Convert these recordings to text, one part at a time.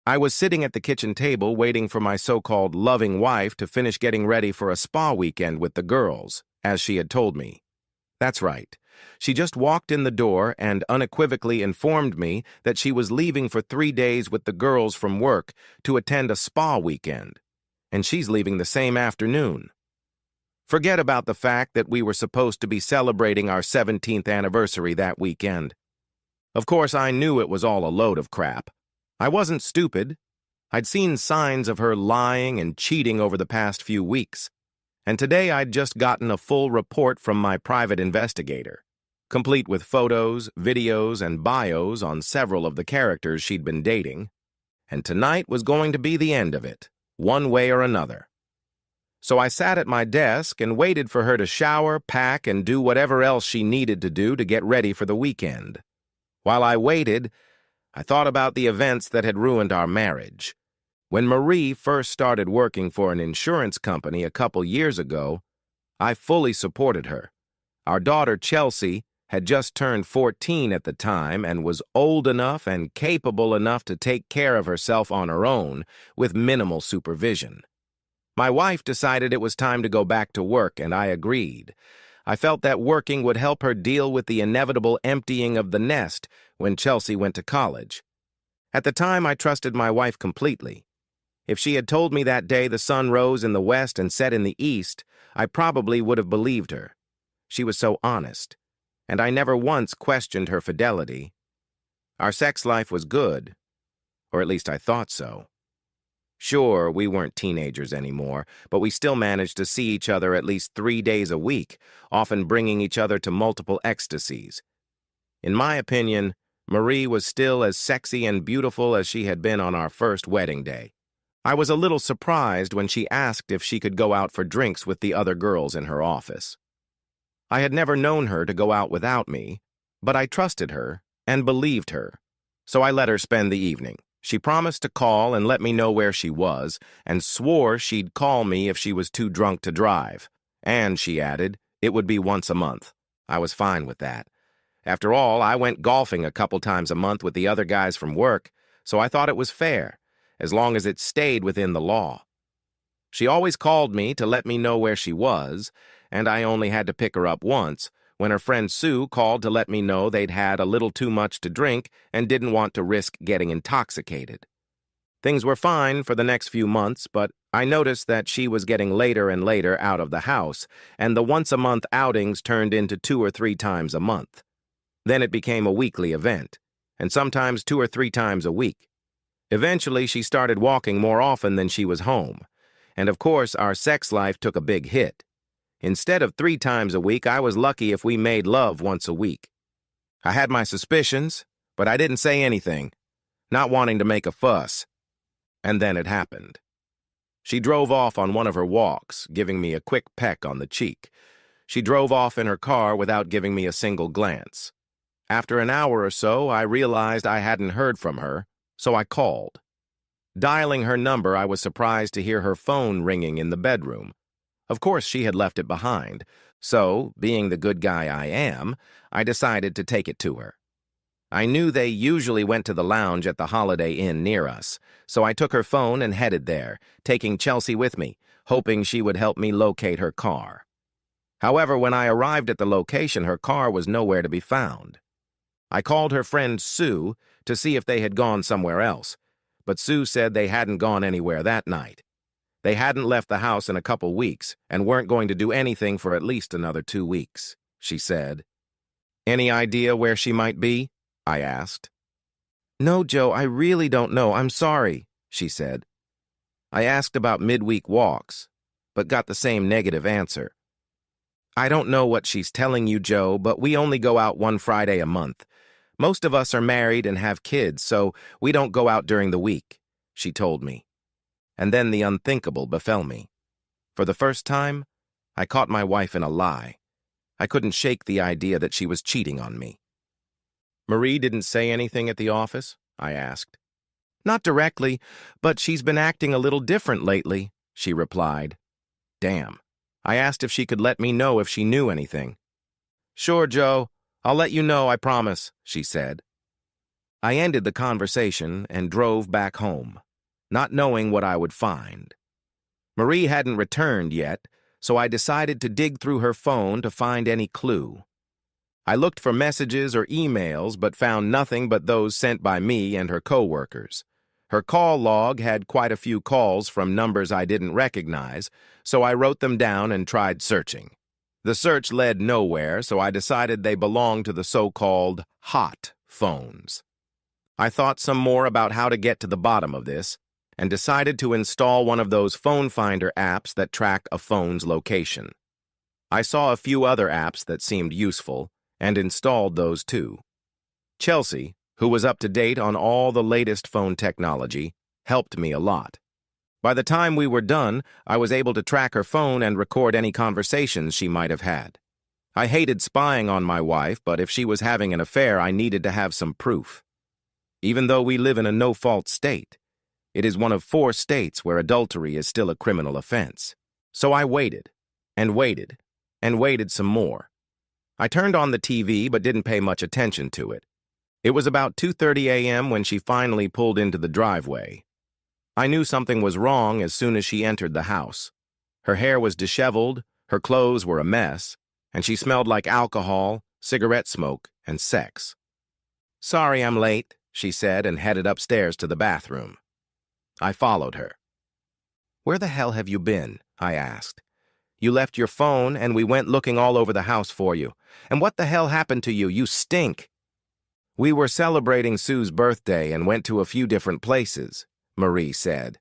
I was sitting at the kitchen table waiting for my so-called loving wife to finish getting ready for a spa weekend with the girls, as she had told me. That's right. She just walked in the door and unequivocally informed me that she was leaving for 3 days with the girls from work to attend a spa weekend, and she's leaving the same afternoon. Forget about the fact that we were supposed to be celebrating our 17th anniversary that weekend. Of course, I knew it was all a load of crap. I wasn't stupid. I'd seen signs of her lying and cheating over the past few weeks, and today I'd just gotten a full report from my private investigator, complete with photos, videos, and bios on several of the characters she'd been dating, and tonight was going to be the end of it, one way or another. So I sat at my desk and waited for her to shower, pack, and do whatever else she needed to do to get ready for the weekend. While I waited, I thought about the events that had ruined our marriage. When Marie first started working for an insurance company a couple years ago, I fully supported her. Our daughter, Chelsea, had just turned 14 at the time and was old enough and capable enough to take care of herself on her own with minimal supervision. My wife decided it was time to go back to work, and I agreed. I felt that working would help her deal with the inevitable emptying of the nest when Chelsea went to college. At the time, I trusted my wife completely. If she had told me that day the sun rose in the west and set in the east, I probably would have believed her. She was so honest, and I never once questioned her fidelity. Our sex life was good, or at least I thought so. Sure, we weren't teenagers anymore, but we still managed to see each other at least 3 days a week, often bringing each other to multiple ecstasies. In my opinion, Marie was still as sexy and beautiful as she had been on our first wedding day. I was a little surprised when she asked if she could go out for drinks with the other girls in her office. I had never known her to go out without me, but I trusted her and believed her, so I let her spend the evening. She promised to call and let me know where she was, and swore she'd call me if she was too drunk to drive. And, she added, it would be once a month. I was fine with that. After all, I went golfing a couple times a month with the other guys from work, so I thought it was fair, as long as it stayed within the law. She always called me to let me know where she was, and I only had to pick her up once, when her friend Sue called to let me know they'd had a little too much to drink and didn't want to risk getting intoxicated. Things were fine for the next few months, but I noticed that she was getting later and later out of the house, and the once-a-month outings turned into 2 or 3 times a month. Then it became a weekly event, and sometimes 2 or 3 times a week. Eventually, she started walking more often than she was home, and of course, our sex life took a big hit. Instead of 3 times a week, I was lucky if we made love once a week. I had my suspicions, but I didn't say anything, not wanting to make a fuss. And then it happened. She drove off on one of her walks, giving me a quick peck on the cheek. She drove off in her car without giving me a single glance. After an hour or so, I realized I hadn't heard from her, so I called. Dialing her number, I was surprised to hear her phone ringing in the bedroom. Of course, she had left it behind, so, being the good guy I am, I decided to take it to her. I knew they usually went to the lounge at the Holiday Inn near us, so I took her phone and headed there, taking Chelsea with me, hoping she would help me locate her car. However, when I arrived at the location, her car was nowhere to be found. I called her friend Sue to see if they had gone somewhere else, but Sue said they hadn't gone anywhere that night. They hadn't left the house in a couple weeks and weren't going to do anything for at least another 2 weeks, she said. Any idea where she might be? I asked. No, Joe, I really don't know. I'm sorry, she said. I asked about midweek walks, but got the same negative answer. I don't know what she's telling you, Joe, but we only go out one Friday a month. Most of us are married and have kids, so we don't go out during the week, she told me. And then the unthinkable befell me. For the first time, I caught my wife in a lie. I couldn't shake the idea that she was cheating on me. Marie didn't say anything at the office? I asked. Not directly, but she's been acting a little different lately, she replied. Damn. I asked if she could let me know if she knew anything. Sure, Joe. I'll let you know, I promise, she said. I ended the conversation and drove back home, not knowing what I would find. Marie hadn't returned yet, so I decided to dig through her phone to find any clue. I looked for messages or emails, but found nothing but those sent by me and her coworkers. Her call log had quite a few calls from numbers I didn't recognize, so I wrote them down and tried searching. The search led nowhere, so I decided they belonged to the so-called hot phones. I thought some more about how to get to the bottom of this, and decided to install one of those phone finder apps that track a phone's location. I saw a few other apps that seemed useful, and installed those too. Chelsea, who was up to date on all the latest phone technology, helped me a lot. By the time we were done, I was able to track her phone and record any conversations she might have had. I hated spying on my wife, but if she was having an affair, I needed to have some proof. Even though we live in a no-fault state, it is one of 4 states where adultery is still a criminal offense. So I waited, and waited, and waited some more. I turned on the TV but didn't pay much attention to it. It was about 2:30 a.m. when she finally pulled into the driveway. I knew something was wrong as soon as she entered the house. Her hair was disheveled, her clothes were a mess, and she smelled like alcohol, cigarette smoke, and sex. "Sorry I'm late," she said and headed upstairs to the bathroom. I followed her. "Where the hell have you been?" I asked. "You left your phone and we went looking all over the house for you. And what the hell happened to you? You stink." "We were celebrating Sue's birthday and went to a few different places," Marie said.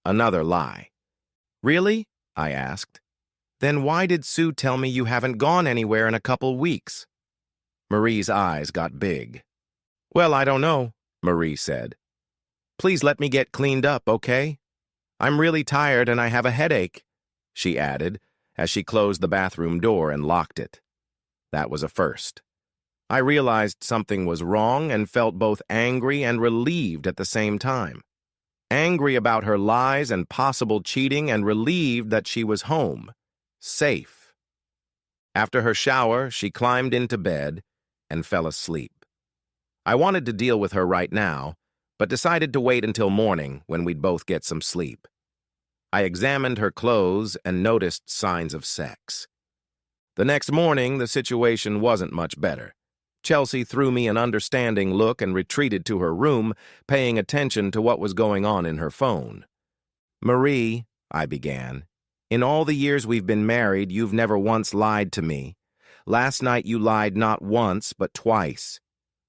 Another lie. "Really?" I asked. "Then why did Sue tell me you haven't gone anywhere in a couple weeks?" Marie's eyes got big. "Well, I don't know," Marie said. "Please let me get cleaned up, okay? I'm really tired and I have a headache," she added, as she closed the bathroom door and locked it. That was a first. I realized something was wrong and felt both angry and relieved at the same time. Angry about her lies and possible cheating, and relieved that she was home, safe. After her shower, she climbed into bed and fell asleep. I wanted to deal with her right now, but decided to wait until morning when we'd both get some sleep. I examined her clothes and noticed signs of sex. The next morning, the situation wasn't much better. Chelsea threw me an understanding look and retreated to her room, paying attention to what was going on in her phone. "Marie," I began, "in all the years we've been married, you've never once lied to me. Last night you lied not once, but twice.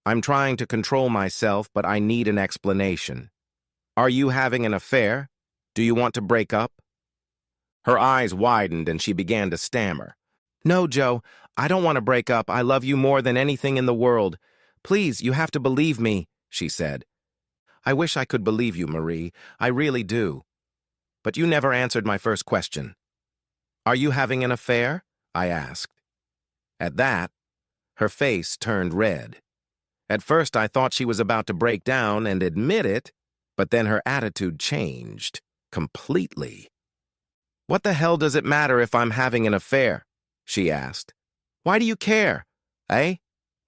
I'm trying to control myself, but I need an explanation. Are you having an affair? Do you want to break up?" Her eyes widened and she began to stammer. "No, Joe, I don't want to break up. I love you more than anything in the world. Please, you have to believe me," she said. "I wish I could believe you, Marie. I really do. But you never answered my first question. Are you having an affair?" I asked. At that, her face turned red. At first, I thought she was about to break down and admit it, but then her attitude changed completely. "What the hell does it matter if I'm having an affair?" she asked. "Why do you care, eh?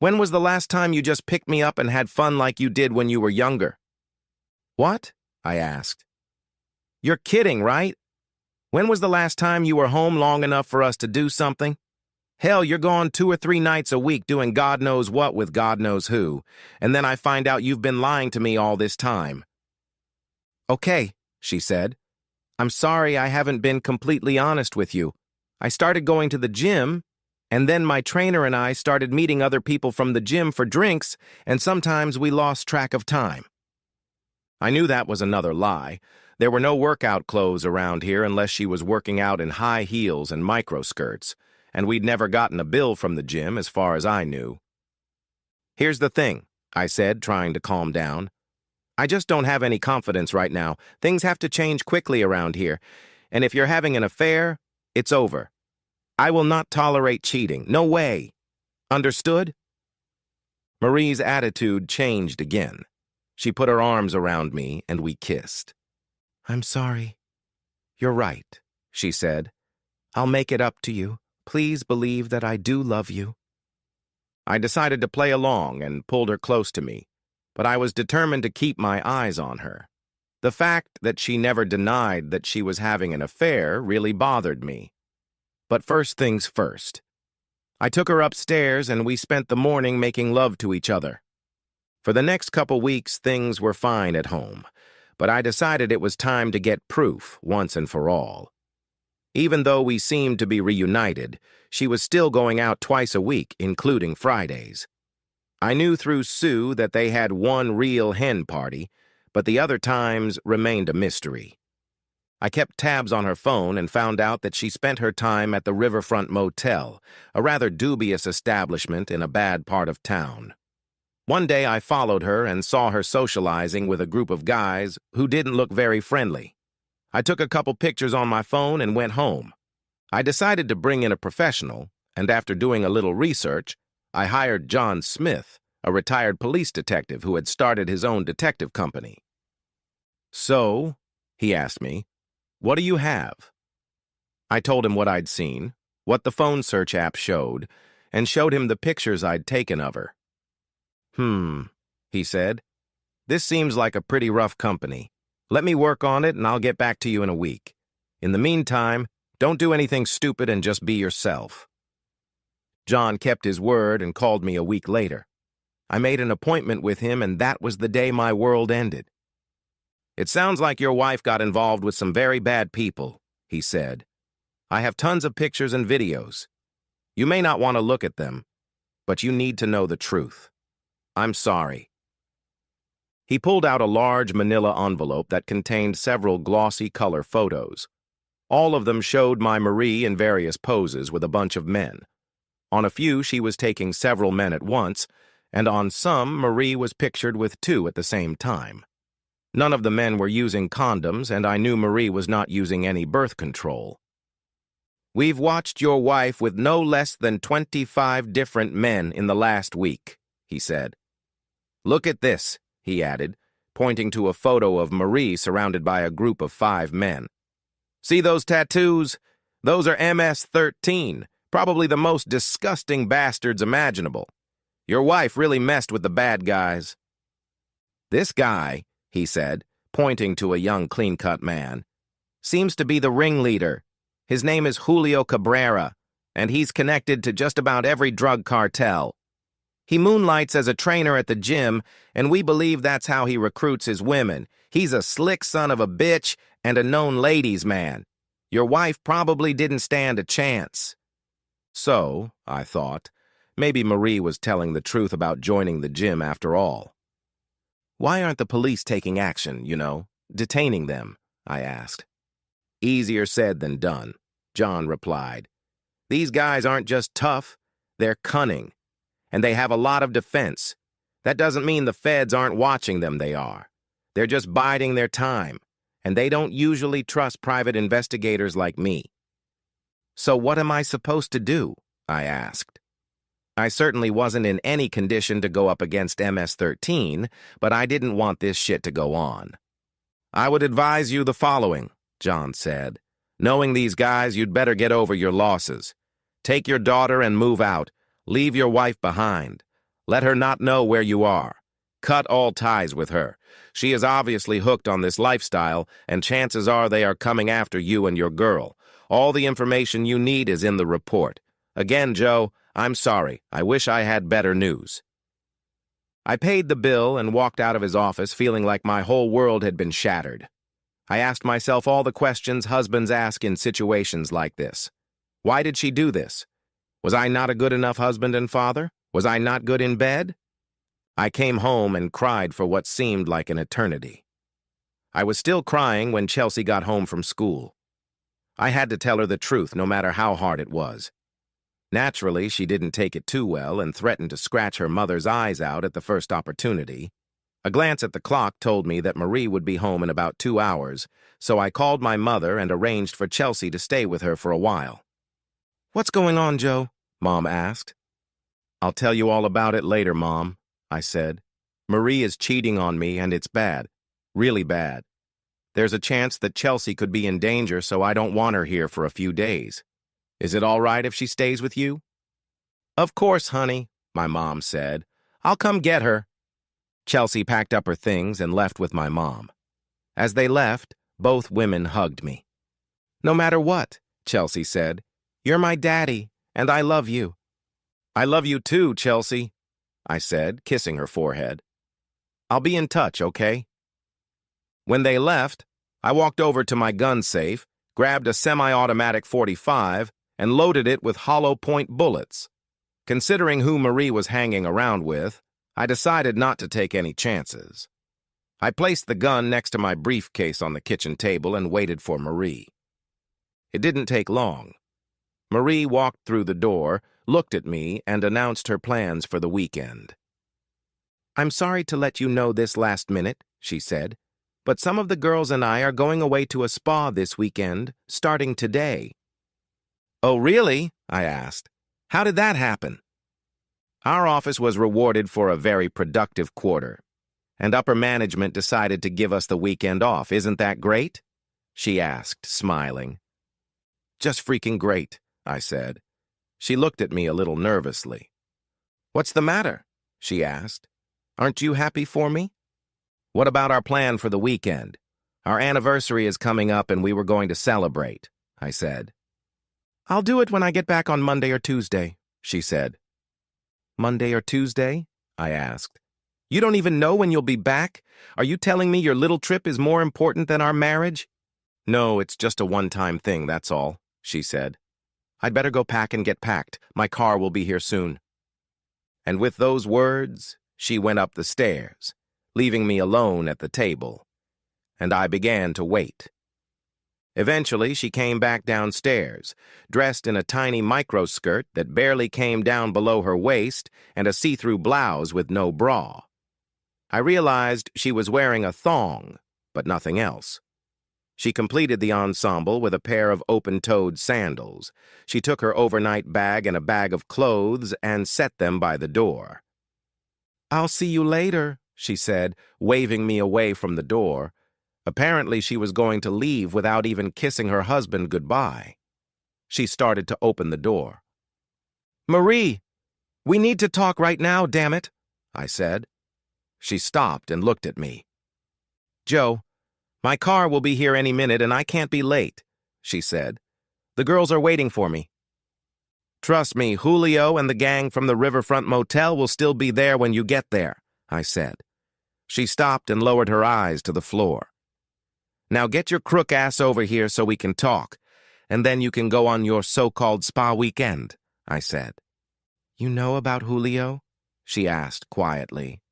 When was the last time you just picked me up and had fun like you did when you were younger?" "What?" I asked. "You're kidding, right? When was the last time you were home long enough for us to do something? Hell, you're gone 2 or 3 nights a week doing God knows what with God knows who, and then I find out you've been lying to me all this time." "Okay," she said. "I'm sorry I haven't been completely honest with you. I started going to the gym, and then my trainer and I started meeting other people from the gym for drinks, and sometimes we lost track of time." I knew that was another lie. There were no workout clothes around here unless she was working out in high heels and microskirts, and we'd never gotten a bill from the gym as far as I knew. "Here's the thing," I said, trying to calm down. "I just don't have any confidence right now. Things have to change quickly around here, and if you're having an affair, it's over. I will not tolerate cheating. No way. Understood?" Marie's attitude changed again. She put her arms around me and we kissed. "I'm sorry." "You're right," she said. "I'll make it up to you. Please believe that I do love you." I decided to play along and pulled her close to me. but I was determined to keep my eyes on her. The fact that she never denied that she was having an affair really bothered me. But first things first. I took her upstairs and we spent the morning making love to each other. For the next couple weeks, things were fine at home, but I decided it was time to get proof once and for all. Even though we seemed to be reunited, she was still going out twice a week, including Fridays. I knew through Sue that they had one real hen party, but the other times remained a mystery. I kept tabs on her phone and found out that she spent her time at the Riverfront Motel, a rather dubious establishment in a bad part of town. One day I followed her and saw her socializing with a group of guys who didn't look very friendly. I took a couple pictures on my phone and went home. I decided to bring in a professional, and after doing a little research, I hired John Smith, a retired police detective who had started his own detective company. "So," he asked me, "what do you have?" I told him what I'd seen, what the phone search app showed, and showed him the pictures I'd taken of her. He said, "This seems like a pretty rough company. Let me work on it and I'll get back to you in a week. In the meantime, don't do anything stupid and just be yourself." John kept his word and called me a week later. I made an appointment with him, and that was the day my world ended. "It sounds like your wife got involved with some very bad people," he said. "I have tons of pictures and videos. You may not want to look at them, but you need to know the truth. I'm sorry." He pulled out a large manila envelope that contained several glossy color photos. All of them showed my Marie in various poses with a bunch of men. On a few, she was taking several men at once, and on some, Marie was pictured with two at the same time. None of the men were using condoms, and I knew Marie was not using any birth control. "We've watched your wife with no less than 25 different men in the last week," he said. "Look at this," he added, pointing to a photo of Marie surrounded by a group of 5 men. "See those tattoos? Those are MS-13, probably the most disgusting bastards imaginable. Your wife really messed with the bad guys." "This guy," he said, pointing to a young clean-cut man, "seems to be the ringleader. His name is Julio Cabrera, and he's connected to just about every drug cartel. He moonlights as a trainer at the gym, and we believe that's how he recruits his women. He's a slick son of a bitch and a known ladies' man. Your wife probably didn't stand a chance." So, I thought, maybe Marie was telling the truth about joining the gym after all. "Why aren't the police taking action, detaining them?" I asked. "Easier said than done," John replied. "These guys aren't just tough, they're cunning. And they have a lot of defense. That doesn't mean the feds aren't watching them, they are. They're just biding their time, and they don't usually trust private investigators like me." "So what am I supposed to do?" I asked. I certainly wasn't in any condition to go up against MS-13, but I didn't want this shit to go on. "I would advise you the following," John said. "Knowing these guys, you'd better get over your losses. Take your daughter and move out. Leave your wife behind. Let her not know where you are. Cut all ties with her. She is obviously hooked on this lifestyle, and chances are they are coming after you and your girl. All the information you need is in the report. Again, Joe, I'm sorry. I wish I had better news." I paid the bill and walked out of his office feeling like my whole world had been shattered. I asked myself all the questions husbands ask in situations like this. Why did she do this? Was I not a good enough husband and father? Was I not good in bed? I came home and cried for what seemed like an eternity. I was still crying when Chelsea got home from school. I had to tell her the truth, no matter how hard it was. Naturally, she didn't take it too well and threatened to scratch her mother's eyes out at the first opportunity. A glance at the clock told me that Marie would be home in about 2 hours, so I called my mother and arranged for Chelsea to stay with her for a while. "What's going on, Joe?" Mom asked. "I'll tell you all about it later, Mom," I said. "Marie is cheating on me, and it's bad. Really bad. There's a chance that Chelsea could be in danger, so I don't want her here for a few days. Is it all right if she stays with you?" "Of course, honey," my mom said. "I'll come get her." Chelsea packed up her things and left with my mom. As they left, both women hugged me. "No matter what," Chelsea said, "you're my daddy, and I love you." "I love you too, Chelsea," I said, kissing her forehead. "I'll be in touch, okay?" When they left, I walked over to my gun safe, grabbed a semi-automatic .45, and loaded it with hollow point bullets. Considering who Marie was hanging around with, I decided not to take any chances. I placed the gun next to my briefcase on the kitchen table and waited for Marie. It didn't take long. Marie walked through the door, looked at me, and announced her plans for the weekend. "I'm sorry to let you know this last minute," she said, "but some of the girls and I are going away to a spa this weekend, starting today." "Oh, really?" I asked. "How did that happen?" "Our office was rewarded for a very productive quarter, and upper management decided to give us the weekend off. Isn't that great?" she asked, smiling. "Just freaking great," I said. She looked at me a little nervously. "What's the matter?" she asked. "Aren't you happy for me?" "What about our plan for the weekend? Our anniversary is coming up and we were going to celebrate," I said. "I'll do it when I get back on Monday or Tuesday," she said. "Monday or Tuesday?" I asked. "You don't even know when you'll be back? Are you telling me your little trip is more important than our marriage?" "No, it's just a one-time thing, that's all," she said. "I'd better go pack and get packed. My car will be here soon." And with those words, she went up the stairs, leaving me alone at the table, and I began to wait. Eventually, she came back downstairs, dressed in a tiny microskirt that barely came down below her waist and a see-through blouse with no bra. I realized she was wearing a thong, but nothing else. She completed the ensemble with a pair of open-toed sandals. She took her overnight bag and a bag of clothes and set them by the door. "I'll see you later," she said, waving me away from the door. Apparently, she was going to leave without even kissing her husband goodbye. She started to open the door. "Marie, we need to talk right now, damn it," I said. She stopped and looked at me. "Joe, my car will be here any minute and I can't be late," she said. "The girls are waiting for me." "Trust me, Julio and the gang from the Riverfront Motel will still be there when you get there," I said. She stopped and lowered her eyes to the floor. "Now get your crook ass over here so we can talk, and then you can go on your so-called spa weekend," I said. "You know about Julio?" she asked quietly.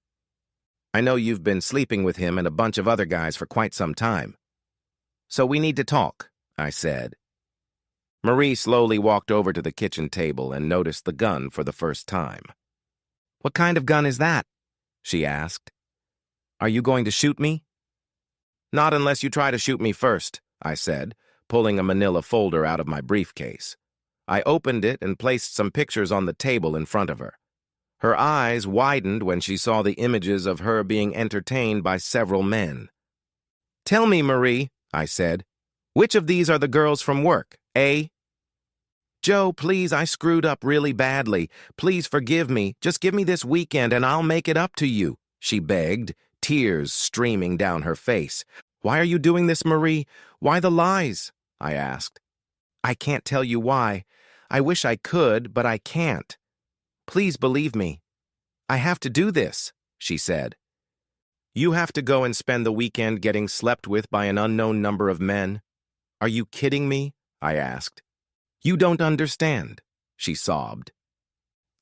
"I know you've been sleeping with him and a bunch of other guys for quite some time. So we need to talk," I said. Marie slowly walked over to the kitchen table and noticed the gun for the first time. "What kind of gun is that?" she asked. "Are you going to shoot me?" "Not unless you try to shoot me first," I said, pulling a manila folder out of my briefcase. I opened it and placed some pictures on the table in front of her. Her eyes widened when she saw the images of her being entertained by several men. "Tell me, Marie," I said, "which of these are the girls from work, eh?" "Joe, please, I screwed up really badly. Please forgive me. Just give me this weekend and I'll make it up to you," she begged, tears streaming down her face. "Why are you doing this, Marie? Why the lies?" I asked. "I can't tell you why. I wish I could, but I can't. Please believe me. I have to do this," she said. "You have to go and spend the weekend getting slept with by an unknown number of men? Are you kidding me?" I asked. "You don't understand," she sobbed.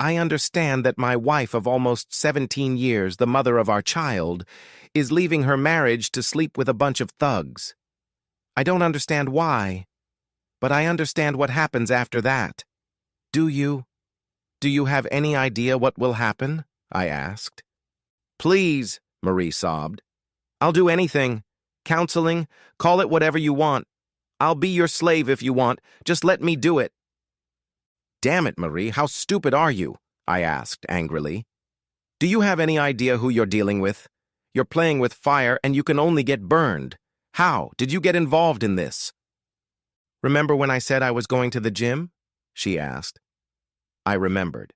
"I understand that my wife of almost 17 years, the mother of our child, is leaving her marriage to sleep with a bunch of thugs. I don't understand why, but I understand what happens after that. Do you? Do you have any idea what will happen?" I asked. "Please," Marie sobbed. "I'll do anything. Counseling, call it whatever you want. I'll be your slave if you want. Just let me do it." "Damn it, Marie, how stupid are you?" I asked angrily. "Do you have any idea who you're dealing with? You're playing with fire and you can only get burned. How did you get involved in this?" "Remember when I said I was going to the gym?" she asked. I remembered.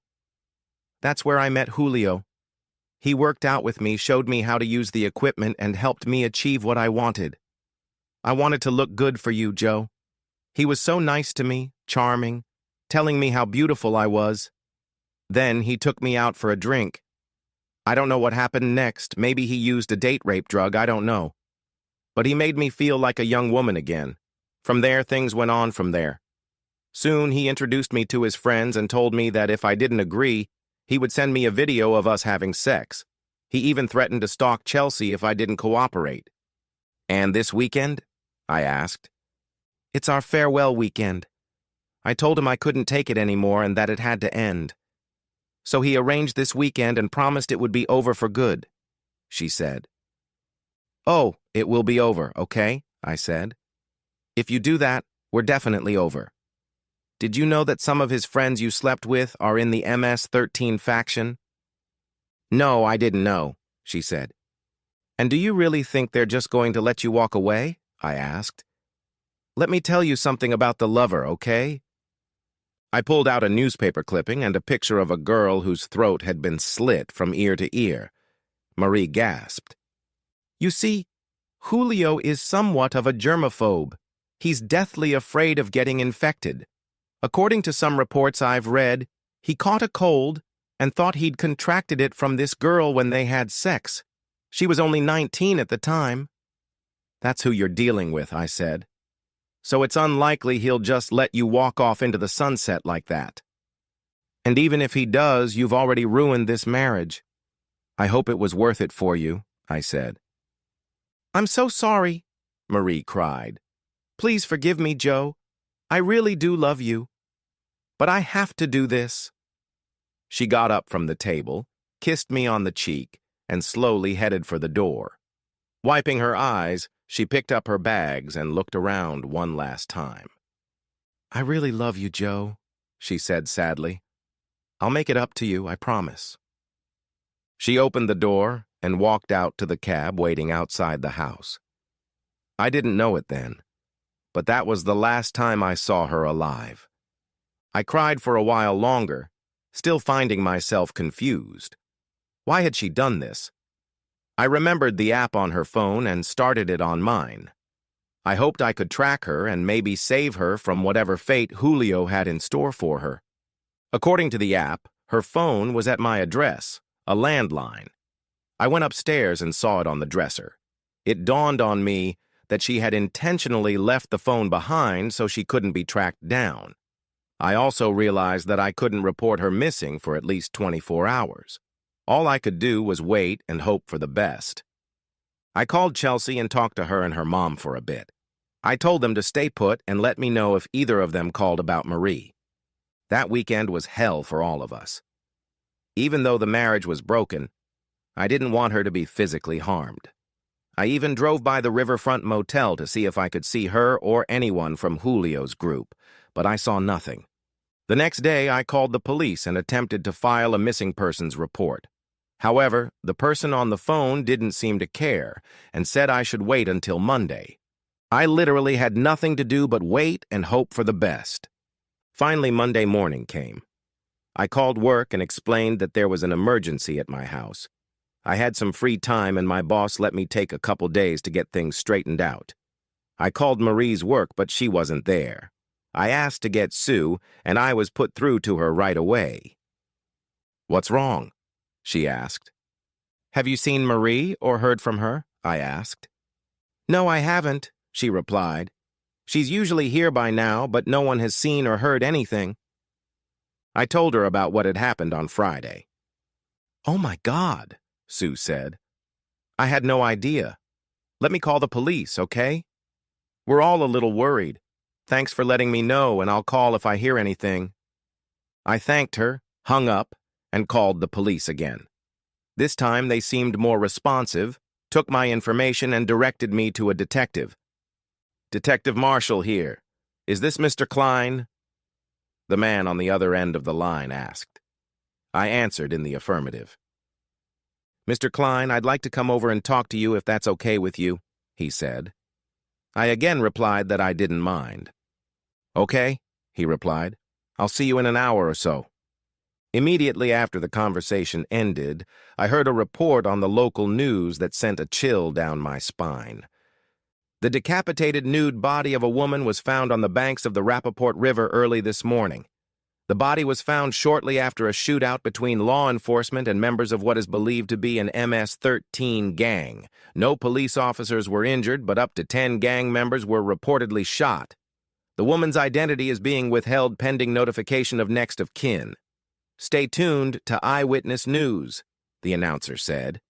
"That's where I met Julio. He worked out with me, showed me how to use the equipment, and helped me achieve what I wanted. I wanted to look good for you, Joe. He was so nice to me, charming, telling me how beautiful I was. Then he took me out for a drink. I don't know what happened next. Maybe he used a date rape drug, I don't know. But he made me feel like a young woman again. From there, things went on from there. Soon, he introduced me to his friends and told me that if I didn't agree, he would send me a video of us having sex. He even threatened to stalk Chelsea if I didn't cooperate. And this weekend? I asked. It's our farewell weekend. I told him I couldn't take it anymore and that it had to end. So he arranged this weekend and promised it would be over for good, she said. Oh, it will be over, okay? I said. If you do that, we're definitely over. Did you know that some of his friends you slept with are in the MS-13 faction? No, I didn't know, she said. And do you really think they're just going to let you walk away? I asked. Let me tell you something about the lover, okay? I pulled out a newspaper clipping and a picture of a girl whose throat had been slit from ear to ear. Marie gasped. You see, Julio is somewhat of a germaphobe. He's deathly afraid of getting infected. According to some reports I've read, he caught a cold and thought he'd contracted it from this girl when they had sex. She was only 19 at the time. That's who you're dealing with, I said. So it's unlikely he'll just let you walk off into the sunset like that. And even if he does, you've already ruined this marriage. I hope it was worth it for you, I said. I'm so sorry, Marie cried. Please forgive me, Joe. I really do love you. But I have to do this. She got up from the table, kissed me on the cheek, and slowly headed for the door. Wiping her eyes, she picked up her bags and looked around one last time. I really love you, Joe, she said sadly. I'll make it up to you, I promise. She opened the door and walked out to the cab waiting outside the house. I didn't know it then, but that was the last time I saw her alive. I cried for a while longer, still finding myself confused. Why had she done this? I remembered the app on her phone and started it on mine. I hoped I could track her and maybe save her from whatever fate Julio had in store for her. According to the app, her phone was at my address, a landline. I went upstairs and saw it on the dresser. It dawned on me that she had intentionally left the phone behind so she couldn't be tracked down. I also realized that I couldn't report her missing for at least 24 hours. All I could do was wait and hope for the best. I called Chelsea and talked to her and her mom for a bit. I told them to stay put and let me know if either of them called about Marie. That weekend was hell for all of us. Even though the marriage was broken, I didn't want her to be physically harmed. I even drove by the Riverfront Motel to see if I could see her or anyone from Julio's group, but I saw nothing. The next day, I called the police and attempted to file a missing persons report. However, the person on the phone didn't seem to care and said I should wait until Monday. I literally had nothing to do but wait and hope for the best. Finally, Monday morning came. I called work and explained that there was an emergency at my house. I had some free time and my boss let me take a couple days to get things straightened out. I called Marie's work, but she wasn't there. I asked to get Sue, and I was put through to her right away. What's wrong? She asked. Have you seen Marie or heard from her? I asked. No, I haven't, she replied. She's usually here by now, but no one has seen or heard anything. I told her about what had happened on Friday. Oh my God, Sue said. I had no idea. Let me call the police, okay? We're all a little worried. Thanks for letting me know, and I'll call if I hear anything. I thanked her, hung up, and called the police again. This time they seemed more responsive, took my information, and directed me to a detective. Detective Marshall here. Is this Mr. Klein? The man on the other end of the line asked. I answered in the affirmative. Mr. Klein, I'd like to come over and talk to you if that's okay with you, he said. I again replied that I didn't mind. Okay, he replied. I'll see you in an hour or so. Immediately after the conversation ended, I heard a report on the local news that sent a chill down my spine. The decapitated nude body of a woman was found on the banks of the Rappaport River early this morning. The body was found shortly after a shootout between law enforcement and members of what is believed to be an MS-13 gang. No police officers were injured, but up to 10 gang members were reportedly shot. The woman's identity is being withheld pending notification of next of kin. Stay tuned to Eyewitness News, the announcer said.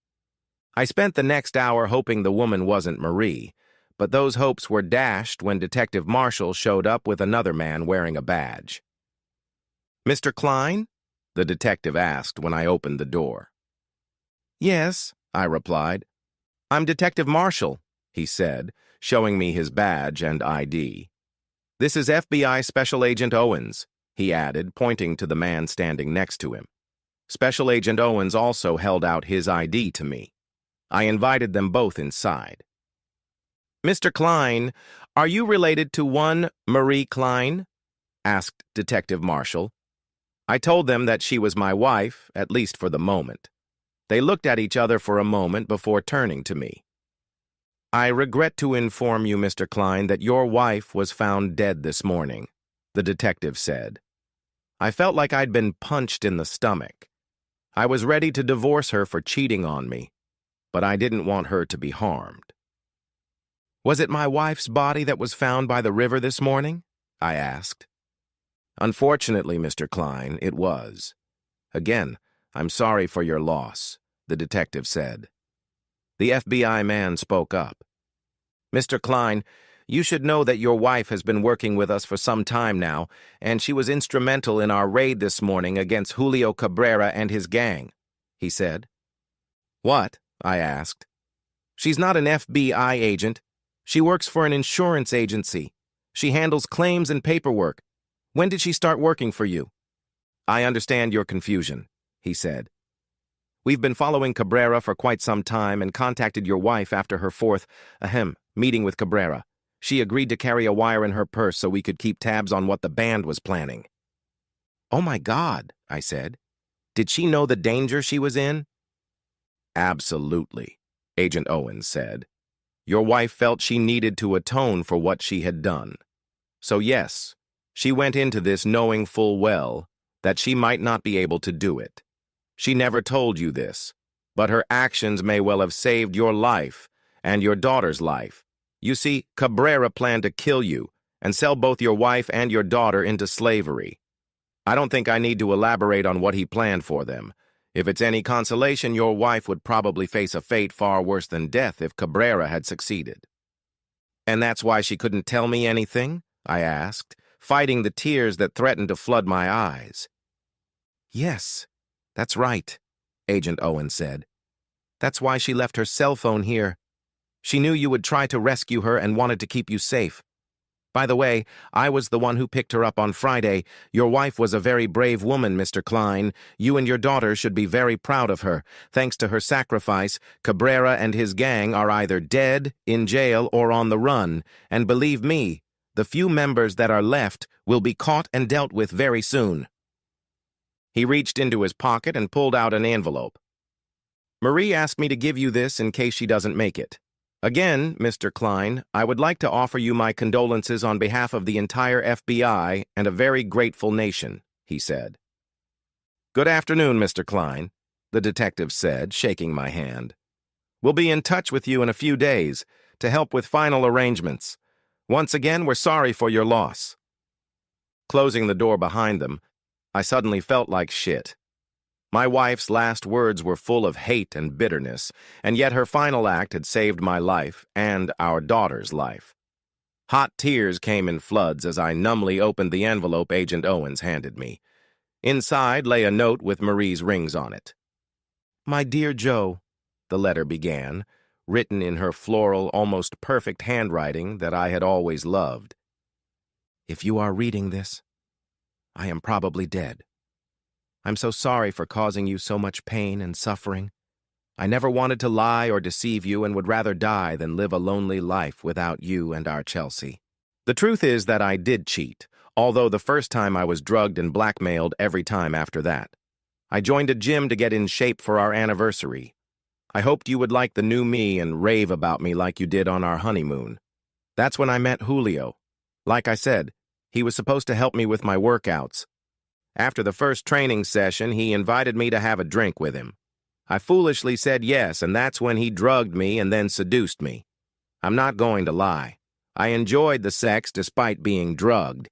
I spent the next hour hoping the woman wasn't Marie, but those hopes were dashed when Detective Marshall showed up with another man wearing a badge. "Mr. Klein?" the detective asked when I opened the door. "Yes," I replied. "I'm Detective Marshall," he said, showing me his badge and ID. "This is FBI Special Agent Owens," he added, pointing to the man standing next to him. Special Agent Owens also held out his ID to me. I invited them both inside. "Mr. Klein, are you related to one Marie Klein?" asked Detective Marshall. I told them that she was my wife, at least for the moment. They looked at each other for a moment before turning to me. "I regret to inform you, Mr. Klein, that your wife was found dead this morning," the detective said. I felt like I'd been punched in the stomach. I was ready to divorce her for cheating on me, but I didn't want her to be harmed. "Was it my wife's body that was found by the river this morning?" I asked. "Unfortunately, Mr. Klein, it was. Again, I'm sorry for your loss," the detective said. The FBI man spoke up. "Mr. Klein, you should know that your wife has been working with us for some time now, and she was instrumental in our raid this morning against Julio Cabrera and his gang," he said. "What?" I asked. "She's not an FBI agent. She works for an insurance agency. She handles claims and paperwork. When did she start working for you?" "I understand your confusion," he said. "We've been following Cabrera for quite some time and contacted your wife after her fourth, meeting with Cabrera. She agreed to carry a wire in her purse so we could keep tabs on what the band was planning." "Oh my God," I said. "Did she know the danger she was in?" "Absolutely," Agent Owens said. "Your wife felt she needed to atone for what she had done. So yes, she went into this knowing full well that she might not be able to do it. She never told you this, but her actions may well have saved your life and your daughter's life. You see, Cabrera planned to kill you and sell both your wife and your daughter into slavery. I don't think I need to elaborate on what he planned for them. If it's any consolation, your wife would probably face a fate far worse than death if Cabrera had succeeded." "And that's why she couldn't tell me anything?" I asked, fighting the tears that threatened to flood my eyes. "Yes, that's right," Agent Owen said. "That's why she left her cell phone here. She knew you would try to rescue her and wanted to keep you safe. By the way, I was the one who picked her up on Friday. Your wife was a very brave woman, Mr. Klein. You and your daughter should be very proud of her. Thanks to her sacrifice, Cabrera and his gang are either dead, in jail, or on the run. And believe me, the few members that are left will be caught and dealt with very soon." He reached into his pocket and pulled out an envelope. "Marie asked me to give you this in case she doesn't make it. Again, Mr. Klein, I would like to offer you my condolences on behalf of the entire FBI and a very grateful nation," he said. "Good afternoon, Mr. Klein," the detective said, shaking my hand. "We'll be in touch with you in a few days to help with final arrangements. Once again, we're sorry for your loss." Closing the door behind them, I suddenly felt like shit. My wife's last words were full of hate and bitterness, and yet her final act had saved my life and our daughter's life. Hot tears came in floods as I numbly opened the envelope Agent Owens handed me. Inside lay a note with Marie's rings on it. "My dear Joe," the letter began, written in her floral, almost perfect handwriting that I had always loved. "If you are reading this, I am probably dead. I'm so sorry for causing you so much pain and suffering. I never wanted to lie or deceive you and would rather die than live a lonely life without you and our Chelsea. The truth is that I did cheat, although the first time I was drugged and blackmailed every time after that. I joined a gym to get in shape for our anniversary. I hoped you would like the new me and rave about me like you did on our honeymoon. That's when I met Julio. Like I said, he was supposed to help me with my workouts. After the first training session, he invited me to have a drink with him. I foolishly said yes, and that's when he drugged me and then seduced me. I'm not going to lie. I enjoyed the sex despite being drugged.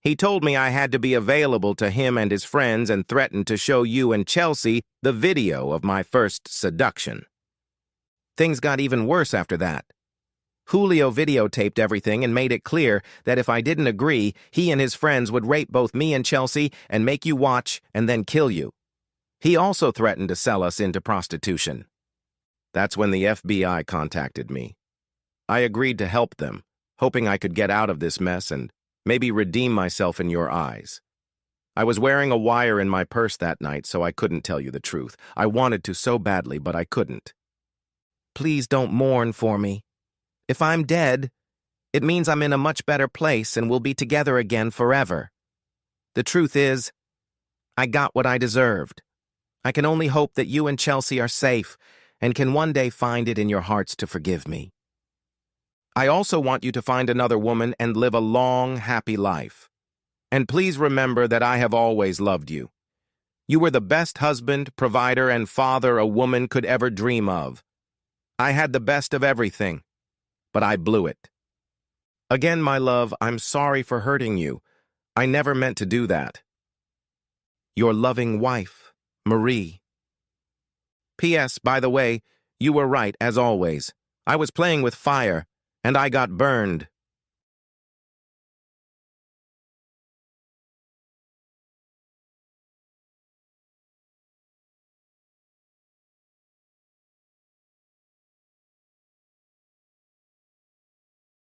He told me I had to be available to him and his friends and threatened to show you and Chelsea the video of my first seduction. Things got even worse after that. Julio videotaped everything and made it clear that if I didn't agree, he and his friends would rape both me and Chelsea and make you watch and then kill you. He also threatened to sell us into prostitution. That's when the FBI contacted me. I agreed to help them, hoping I could get out of this mess and maybe redeem myself in your eyes. I was wearing a wire in my purse that night, so I couldn't tell you the truth. I wanted to so badly, but I couldn't. Please don't mourn for me. If I'm dead, it means I'm in a much better place and we'll be together again forever. The truth is, I got what I deserved. I can only hope that you and Chelsea are safe and can one day find it in your hearts to forgive me. I also want you to find another woman and live a long, happy life. And please remember that I have always loved you. You were the best husband, provider, and father a woman could ever dream of. I had the best of everything, but I blew it. Again, my love, I'm sorry for hurting you. I never meant to do that. Your loving wife, Marie. P.S. By the way, you were right, as always. I was playing with fire, and I got burned.